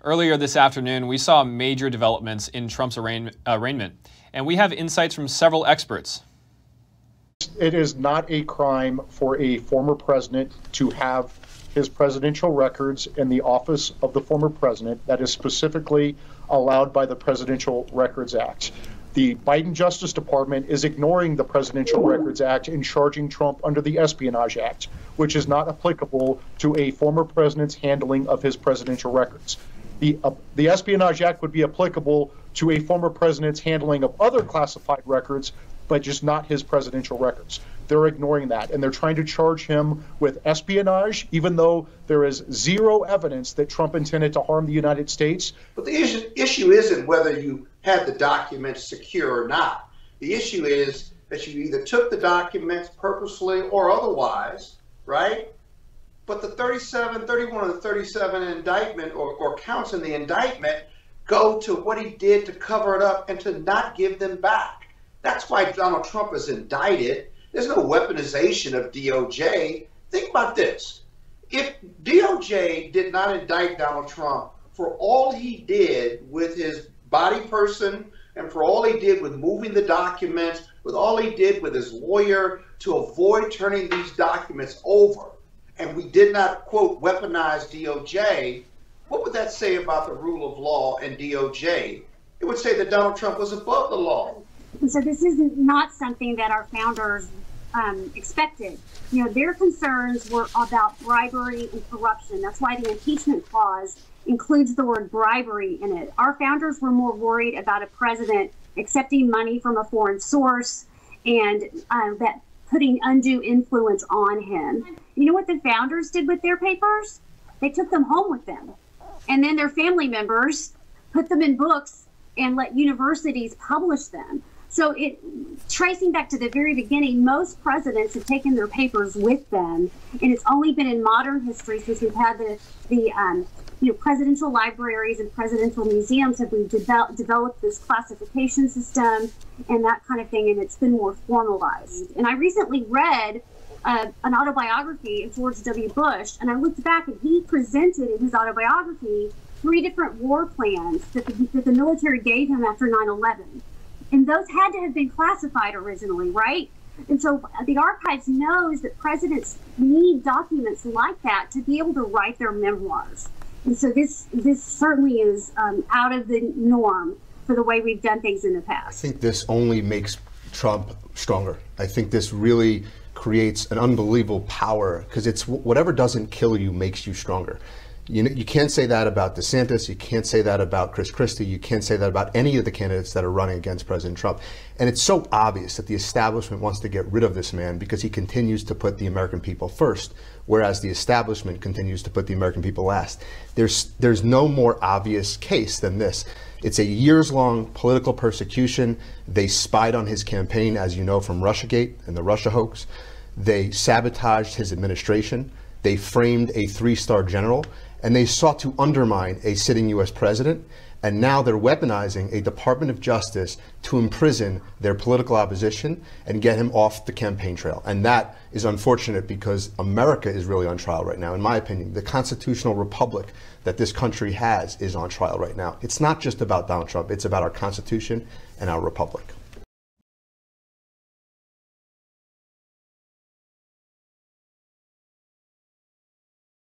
Earlier this afternoon, we saw major developments in Trump's arraignment, and we have insights from several experts. It is not a crime for a former president to have his presidential records in the office of the former president. That is specifically allowed by the Presidential Records Act. The Biden Justice Department is ignoring the Presidential Records Act and charging Trump under the Espionage Act, which is not applicable to a former president's handling of his presidential records. The Espionage Act would be applicable to a former president's handling of other classified records, but just not his presidential records. They're ignoring that, and they're trying to charge him with espionage, even though there is zero evidence that Trump intended to harm the United States. But the issue isn't whether you had the documents secure or not. The issue is that you either took the documents purposefully or otherwise, right? But the 31 of the 37 indictment or counts in the indictment go to what he did to cover it up and to not give them back. That's why Donald Trump is indicted. There's no weaponization of DOJ. Think about this. If DOJ did not indict Donald Trump for all he did with his body person and for all he did with moving the documents, with all he did with his lawyer to avoid turning these documents over, and we did not, quote, weaponize DOJ, what would that say about the rule of law and DOJ? It would say that Donald Trump was above the law. So this is not something that our founders expected. You know, their concerns were about bribery and corruption. That's why the impeachment clause includes the word bribery in it. Our founders were more worried about a president accepting money from a foreign source and that putting undue influence on him. You know what the founders did with their papers? They took them home with them. And then their family members put them in books and let universities publish them. So tracing back to the very beginning, most presidents have taken their papers with them, and it's only been in modern history since we've had the presidential libraries and presidential museums have we developed this classification system and that kind of thing, and it's been more formalized. And I recently read an autobiography of George W. Bush, and I looked back and he presented in his autobiography 3 different war plans that the military gave him after 9/11. And those had to have been classified originally, right? And so the archives knows that presidents need documents like that to be able to write their memoirs. And so this certainly is out of the norm for the way we've done things in the past. I think this only makes Trump stronger. I think this really creates an unbelievable power, because it's whatever doesn't kill you makes you stronger. You can't say that about DeSantis. You can't say that about Chris Christie. You can't say that about any of the candidates that are running against President Trump. And it's so obvious that the establishment wants to get rid of this man because he continues to put the American people first, whereas the establishment continues to put the American people last. There's no more obvious case than this. It's a years-long political persecution. They spied on his campaign, as you know, from Russiagate and the Russia hoax. They sabotaged his administration. They framed a 3-star general. And they sought to undermine a sitting U.S. president, and now they're weaponizing a Department of Justice to imprison their political opposition and get him off the campaign trail. And that is unfortunate because America is really on trial right now. In my opinion, the constitutional republic that this country has is on trial right now. It's not just about Donald Trump, it's about our Constitution and our republic.